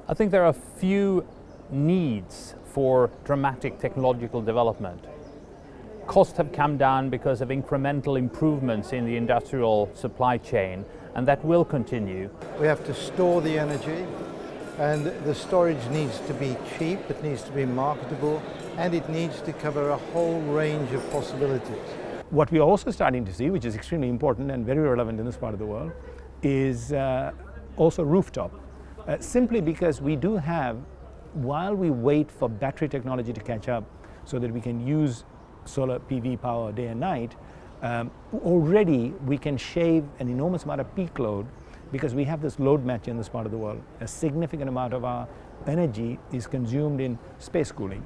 I think there are few needs for dramatic technological development. Costs have come down because of incremental improvements in the industrial supply chain, and that will continue. We have to store the energy, and the storage needs to be cheap, it needs to be marketable, and it needs to cover a whole range of possibilities. What we are also starting to see, which is extremely important and very relevant in this part of the world, is also rooftop. Simply because we do have, while we wait for battery technology to catch up so that we can use solar PV power day and night, already we can shave an enormous amount of peak load because we have this load match in this part of the world. A significant amount of our energy is consumed in space cooling,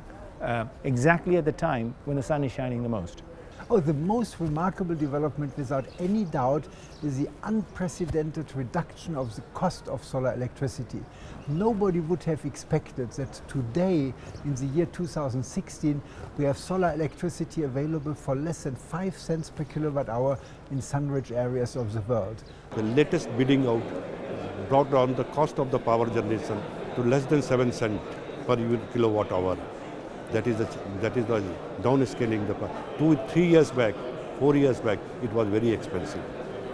exactly at the time when the sun is shining the most. Oh, the most remarkable development, without any doubt, is the unprecedented reduction of the cost of solar electricity. Nobody would have expected that today, in the year 2016, we have solar electricity available for less than 5 cents per kilowatt hour in sun-rich areas of the world. The latest bidding out brought down the cost of the power generation to less than 7 cents per kilowatt hour. That is the downscaling. 2-3 years back, 4 years back, it was very expensive.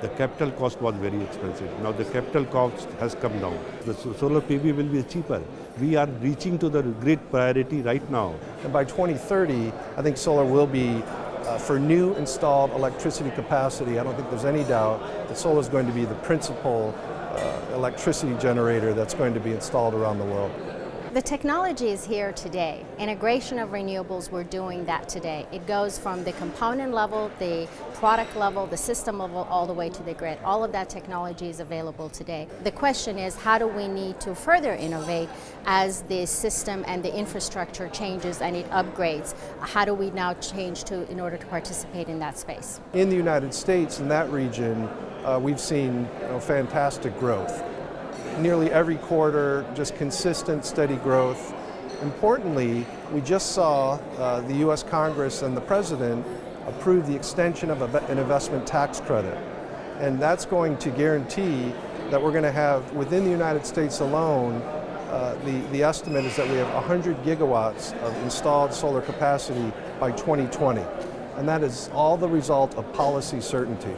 The capital cost was very expensive. Now the capital cost has come down. The solar PV will be cheaper. We are reaching to the great priority right now. And by 2030, I think solar will be, for new installed electricity capacity, I don't think there's any doubt that solar is going to be the principal electricity generator that's going to be installed around the world. The technology is here today. Integration of renewables, we're doing that today. It goes from the component level, the product level, the system level, all the way to the grid. All of that technology is available today. The question is, how do we need to further innovate as the system and the infrastructure changes and it upgrades? How do we now change in order to participate in that space? In the United States, in that region, we've seen fantastic growth. Nearly every quarter, just consistent, steady growth. Importantly, we just saw the U.S. Congress and the President approve the extension of an investment tax credit. And that's going to guarantee that we're going to have, within the United States alone, the estimate is that we have 100 gigawatts of installed solar capacity by 2020. And that is all the result of policy certainty.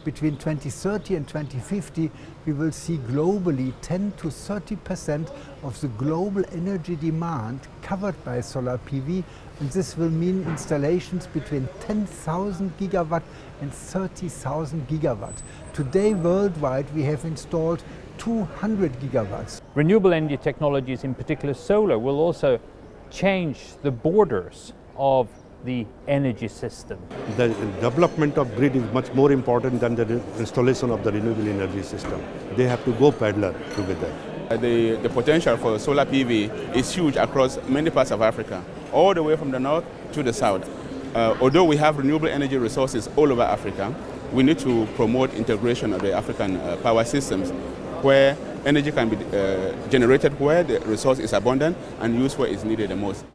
Between 2030 and 2050, we will see globally 10 to 30% of the global energy demand covered by solar PV, and this will mean installations between 10,000 gigawatt and 30,000 gigawatt. Today, worldwide, we have installed 200 gigawatts. Renewable energy technologies, in particular solar, will also change the borders of the energy system. The development of grid is much more important than the installation of the renewable energy system. They have to go parallel together. The potential for solar PV is huge across many parts of Africa, all the way from the north to the south. Although we have renewable energy resources all over Africa, we need to promote integration of the African power systems where energy can be generated where the resource is abundant and used where it's needed the most.